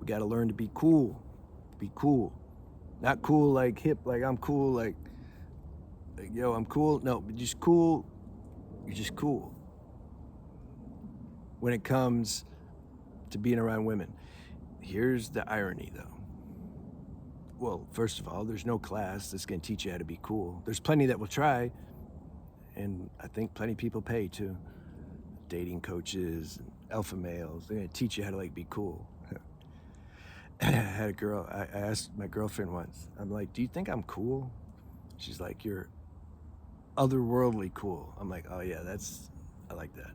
We got to learn to be cool. Be cool. Not cool like hip, like I'm cool, like yo, I'm cool. No, but just cool. You're just cool. When it comes to being around women, here's the irony though. Well, first of all, there's no class that's going to teach you how to be cool. There's plenty that will try, and I think plenty of people pay too. Dating coaches, and alpha males, they're going to teach you how to like be cool. I had a girl, I asked my girlfriend once, I'm like, do you think I'm cool? She's like, you're otherworldly cool. I'm like, oh yeah, I like that.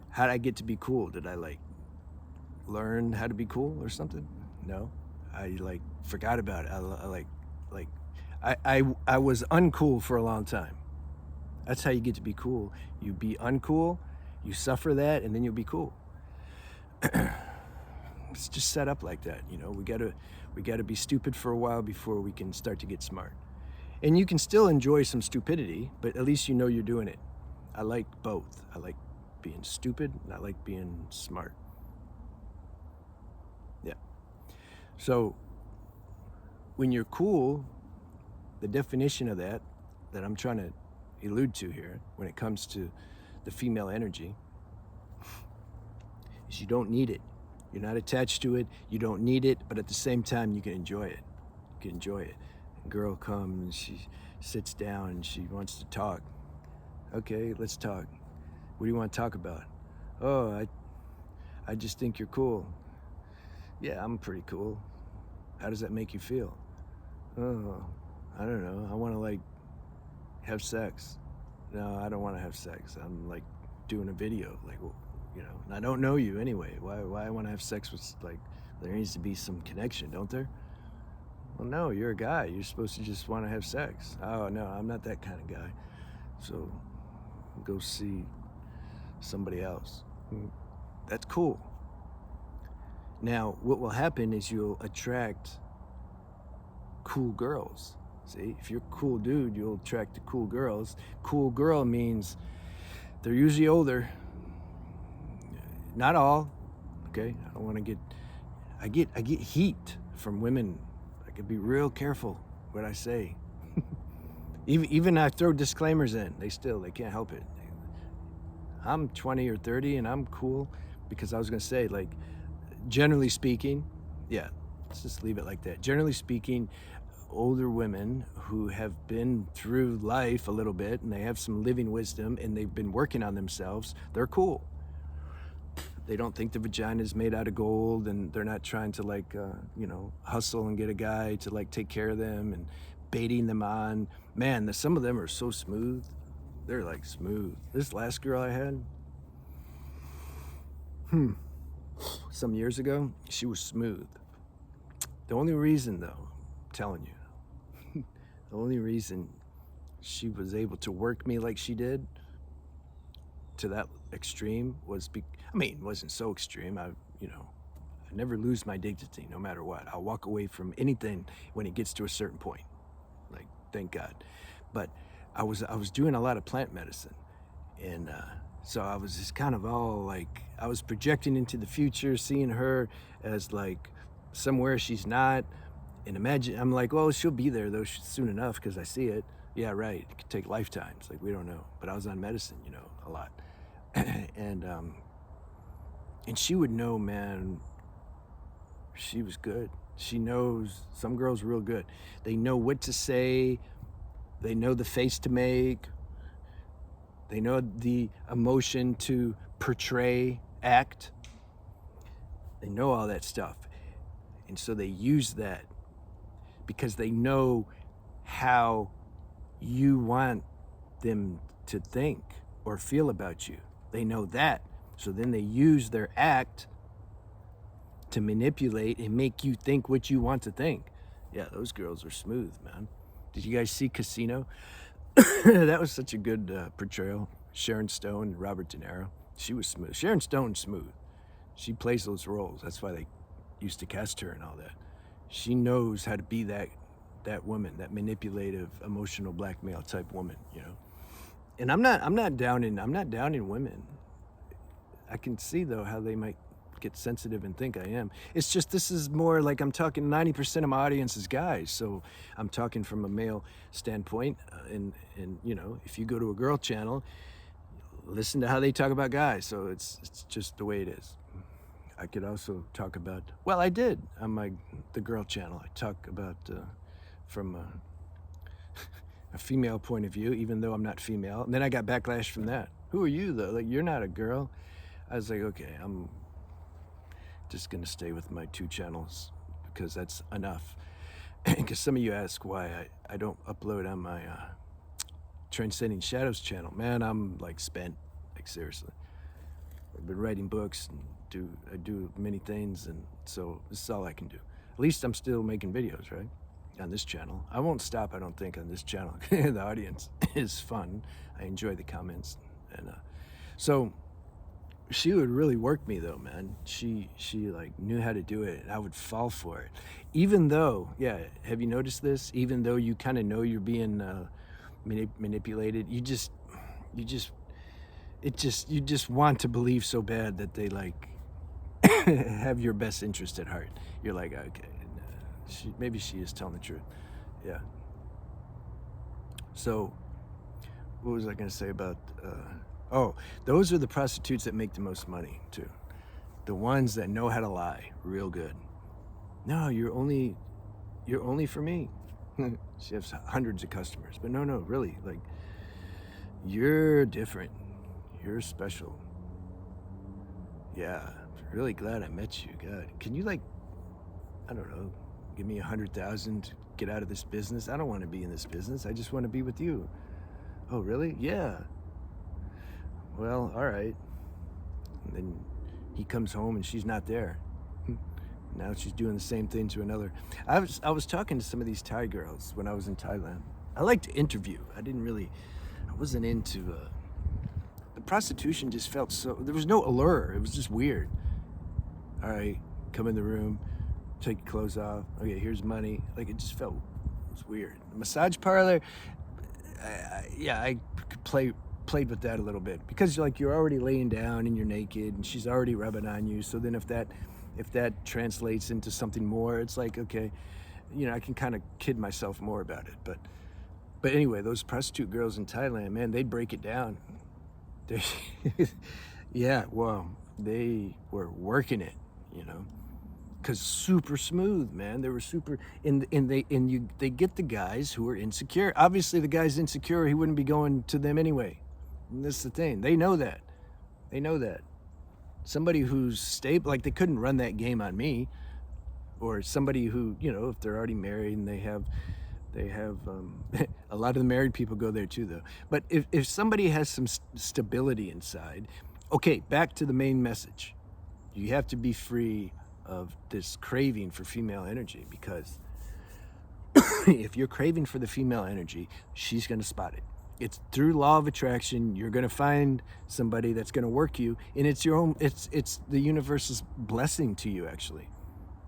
How did I get to be cool? Did I like learn how to be cool or something? No, I like forgot about it. I was uncool for a long time. That's how you get to be cool. You be uncool, you suffer that, and then you'll be cool. It's just set up like that, you know. We gotta be stupid for a while before we can start to get smart. And you can still enjoy some stupidity, but at least you know you're doing it. I like both. I like being stupid, and I like being smart. Yeah. So when you're cool, the definition of that I'm trying to allude to here when it comes to the female energy is you don't need it. You're not attached to it. You don't need it, but at the same time, you can enjoy it. You can enjoy it. A girl comes, she sits down, and she wants to talk. Okay, let's talk. What do you want to talk about? Oh, I just think you're cool. Yeah, I'm pretty cool. How does that make you feel? Oh, I don't know. I want to like have sex. No, I don't want to have sex. I'm like doing a video, like, you know, and I don't know you anyway. Why I want to have sex with, like, there needs to be some connection, don't there? Well, no, you're a guy. You're supposed to just want to have sex. Oh, no, I'm not that kind of guy. So go see somebody else. That's cool. Now, what will happen is you'll attract cool girls. See, if you're a cool dude, you'll attract the cool girls. Cool girl means they're usually older. Not all, okay? I don't want to get, I get heat from women. I can be real careful what I say. Even I throw disclaimers in, they can't help it. I'm 20 or 30 and I'm cool because I was gonna say, like, generally speaking, yeah, let's just leave it like that. Generally speaking, older women who have been through life a little bit and they have some living wisdom and they've been working on themselves, they're cool. They don't think the vagina is made out of gold, and they're not trying to like, you know, hustle and get a guy to like take care of them and baiting them on. Man, some of them are so smooth. They're like smooth. This last girl I had, some years ago, she was smooth. The only reason though, I'm telling you, the only reason she was able to work me like she did to that extreme was, I mean, it wasn't so extreme. I never lose my dignity no matter what. I'll walk away from anything when it gets to a certain point. Like, thank God. But I was doing a lot of plant medicine, and so I was just kind of all like, I was projecting into the future, seeing her as like somewhere she's not, and imagine, I'm like, well, she'll be there though soon enough because I see it. Yeah, right. It could take lifetimes. Like, we don't know. But I was on medicine, you know, a lot, and she would know, man. She was good. She knows. Some girls real good. They know what to say. They know the face to make. They know the emotion to portray, act. They know all that stuff. And so they use that because they know how you want them to think or feel about you. They know that. So then they use their act to manipulate and make you think what you want to think. Yeah, those girls are smooth, man. Did you guys see Casino? That was such a good portrayal. Sharon Stone and Robert De Niro. She was smooth. Sharon Stone's smooth. She plays those roles. That's why they used to cast her and all that. She knows how to be that woman, that manipulative, emotional blackmail type woman, you know. And I'm not down in women. I can see though how they might get sensitive and think I am. It's just, this is more like, I'm talking 90% of my audience is guys, so I'm talking from a male standpoint. And you know, if you go to a girl channel, listen to how they talk about guys. So it's just the way it is. I could also talk about, well, I did on the girl channel. I talk about from a female point of view, even though I'm not female. And then I got backlash from that. Who are you though? Like, you're not a girl. I was like, okay, I'm just gonna stay with my 2 channels because that's enough. Because some of you ask why I don't upload on my Transcending Shadows channel. Man, I'm like spent, like seriously. I've been writing books and I do many things, and so this is all I can do. At least I'm still making videos, right? On this channel. I won't stop, I don't think, on this channel. The audience is fun. I enjoy the comments. And so she would really work me though, man. She like knew how to do it, and I would fall for it. Even though, yeah, have you noticed this? Even though you kind of know you're being manipulated, you just want to believe so bad that they like have your best interest at heart. You're like, okay, maybe she is telling the truth. Yeah. So what was I going to say about oh, those are the prostitutes that make the most money too. The ones that know how to lie real good. No, you're only for me. She has hundreds of customers, but no, really, like, you're different. You're special. Yeah, really glad I met you. God, can you, like, I don't know, give me 100,000 to get out of this business? I don't want to be in this business. I just want to be with you. Oh, really? Yeah. Well, all right. And then he comes home and she's not there. Now she's doing the same thing to another. I was talking to some of these Thai girls when I was in Thailand. I like to interview. I wasn't into the prostitution. Just felt so, there was no allure. It was just weird. All right, come in the room, take your clothes off. Okay, here's money. Like, it just felt, it was weird. The massage parlor, I played with that a little bit, because you're already laying down and you're naked and she's already rubbing on you. So then if that translates into something more, it's like, okay, you know, I can kind of kid myself more about it. But anyway, those prostitute girls in Thailand, man, they'd break it down. Yeah, well, they were working it, you know, because super smooth, man. They were super, and they get the guys who are insecure. Obviously, the guy's insecure, he wouldn't be going to them anyway. And that's the thing. They know that. Somebody who's stable, like, they couldn't run that game on me, or somebody who, you know, if they're already married and they have a lot of the married people go there too, though. But if somebody has some stability inside, okay, back to the main message. You have to be free of this craving for female energy, because if you're craving for the female energy, she's going to spot it. It's through law of attraction. You're going to find somebody that's going to work you, and it's your own, it's the universe's blessing to you, actually.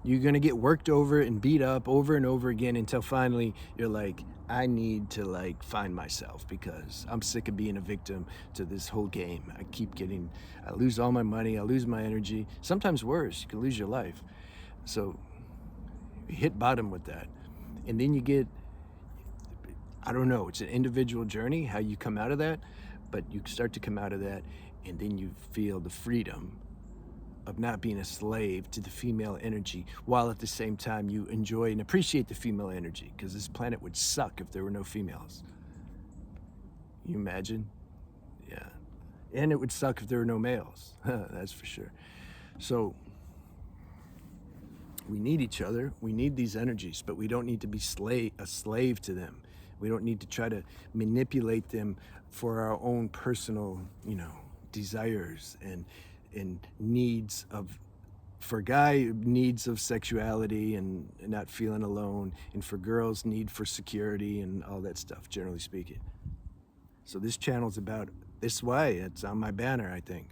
You're going to get worked over and beat up over and over again until finally you're like, I need to, like, find myself, because I'm sick of being a victim to this whole game. I lose all my money, I lose my energy. Sometimes worse, you can lose your life. So you hit bottom with that. And then you get, I don't know, it's an individual journey, how you come out of that, but you start to come out of that, and then you feel the freedom of not being a slave to the female energy, while at the same time you enjoy and appreciate the female energy, because this planet would suck if there were no females. You imagine? Yeah. And it would suck if there were no males. That's for sure. So we need each other. We need these energies, but we don't need to be a slave to them. We don't need to try to manipulate them for our own personal, you know, desires and needs for guy, needs of sexuality and not feeling alone, and for girls, need for security and all that stuff, generally speaking. So this channel's about this way. It's on my banner, I think.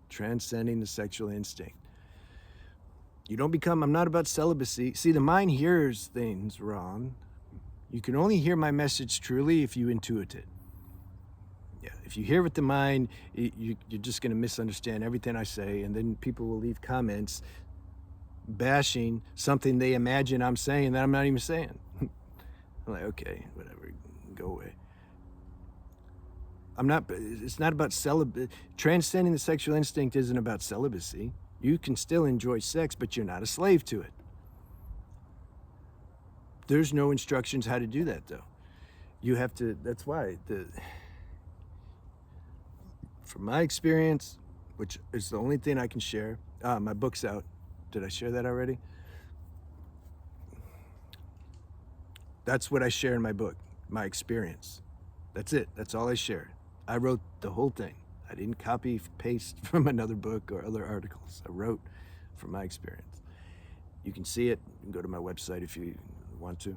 Transcending the sexual instinct. You don't become, I'm not about celibacy. See, the mind hears things wrong. You can only hear my message truly if you intuit it. Yeah, If you hear with the mind, you're just going to misunderstand everything I say, and then people will leave comments bashing something they imagine I'm saying that I'm not even saying. I'm like, okay, whatever, go away. It's not about celibacy. Transcending the sexual instinct isn't about celibacy. You can still enjoy sex, but you're not a slave to it. There's no instructions how to do that, though. You have to, that's why, from my experience, which is the only thing I can share, my book's out. Did I share that already? That's what I share in my book, my experience. That's it. That's all I shared. I wrote the whole thing. I didn't copy, paste from another book or other articles. I wrote from my experience. You can see it. You can go to my website if you want to.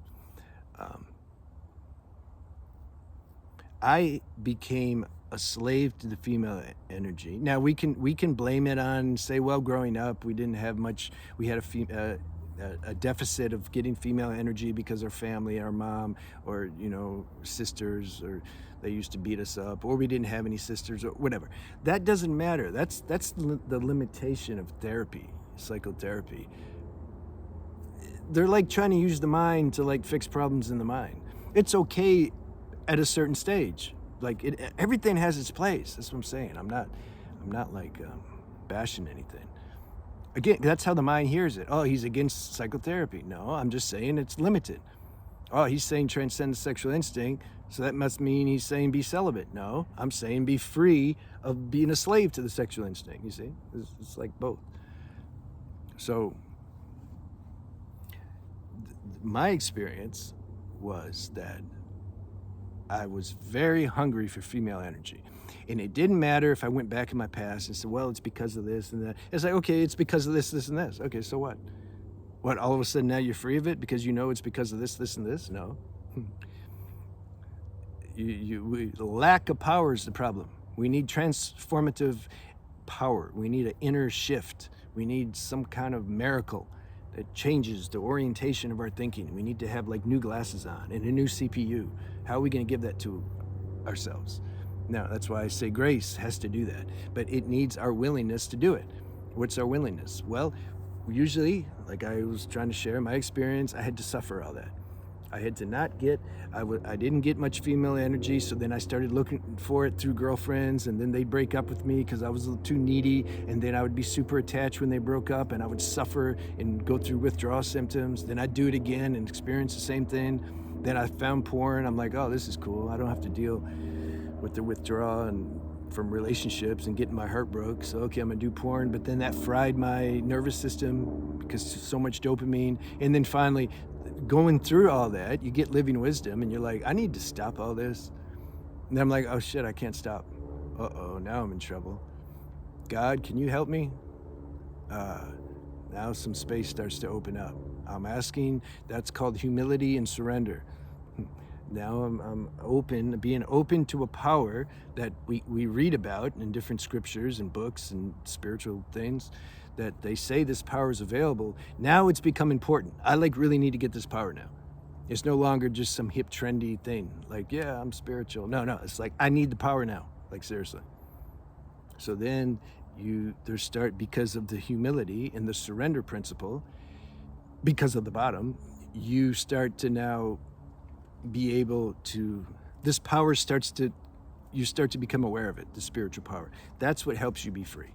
I became a slave to the female energy. Now we can blame it on, say, well, growing up we didn't have much. We had a deficit of getting female energy because our family, our mom, or sisters, or they used to beat us up, or we didn't have any sisters, or whatever. That doesn't matter. That's the limitation of therapy, psychotherapy. They're like trying to use the mind to like fix problems in the mind. It's okay at a certain stage. Like everything has its place. That's what I'm saying. I'm not like bashing anything. Again, that's how the mind hears it. Oh, he's against psychotherapy. No, I'm just saying it's limited. Oh, he's saying transcend the sexual instinct, so that must mean he's saying be celibate. No, I'm saying be free of being a slave to the sexual instinct. You see, it's like both. So my experience was that I was very hungry for female energy. And it didn't matter if I went back in my past and said, well, it's because of this and that. It's like, okay, it's because of this, this, and this. Okay, so what? What, all of a sudden now you're free of it because you know it's because of this, this, and this? No. The lack of power is the problem. We need transformative power. We need an inner shift. We need some kind of miracle that changes the orientation of our thinking. We need to have like new glasses on and a new CPU. How are we going to give that to ourselves? Now, that's why I say grace has to do that, but it needs our willingness to do it. What's our willingness? Well, usually, like I was trying to share my experience, I had to suffer all that. I had to not get, I didn't get much female energy, so then I started looking for it through girlfriends, and then they'd break up with me because I was a little too needy, and then I would be super attached when they broke up, and I would suffer and go through withdrawal symptoms. Then I'd do it again and experience the same thing. Then I found porn. I'm like, oh, this is cool. I don't have to deal with the withdrawal and from relationships and getting my heart broke. So, okay, I'm gonna do porn, but then that fried my nervous system because so much dopamine. And then finally, going through all that, you get living wisdom and you're like, I need to stop all this. And then I'm like, oh shit, I can't stop. Uh-oh, now I'm in trouble. God, can you help me? Now some space starts to open up. I'm asking, that's called humility and surrender. Now I'm open, being open to a power that we read about in different scriptures and books and spiritual things, that they say this power is available. Now it's become important. I really need to get this power now. It's no longer just some hip trendy thing. Like, yeah, I'm spiritual. No, it's like, I need the power now. Like, seriously. So then because of the humility and the surrender principle, because of the bottom, you start to now be able to, this power you start to become aware of it, the spiritual power. That's what helps you be free.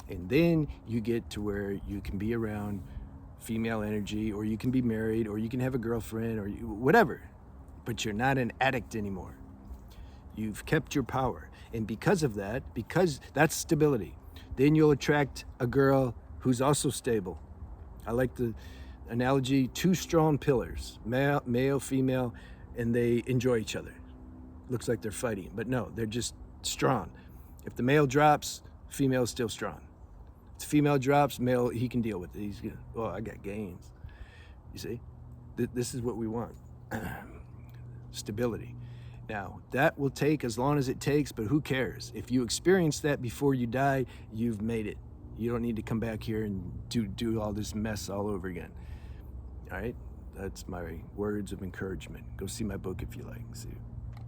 And then you get to where you can be around female energy, or you can be married, or you can have a girlfriend, or whatever, but you're not an addict anymore. You've kept your power. And because of that, because that's stability, then you'll attract a girl who's also stable. I like the analogy, two strong pillars, male, female, and they enjoy each other. Looks like they're fighting, but no, they're just strong. If the male drops, female is still strong. If the female drops, male, he can deal with it. He's good. Oh, I got gains. You see, this is what we want. Stability. Now, that will take as long as it takes, but who cares? If you experience that before you die, you've made it. You don't need to come back here and do all this mess all over again. All right? That's my words of encouragement. Go see my book if you like. See you.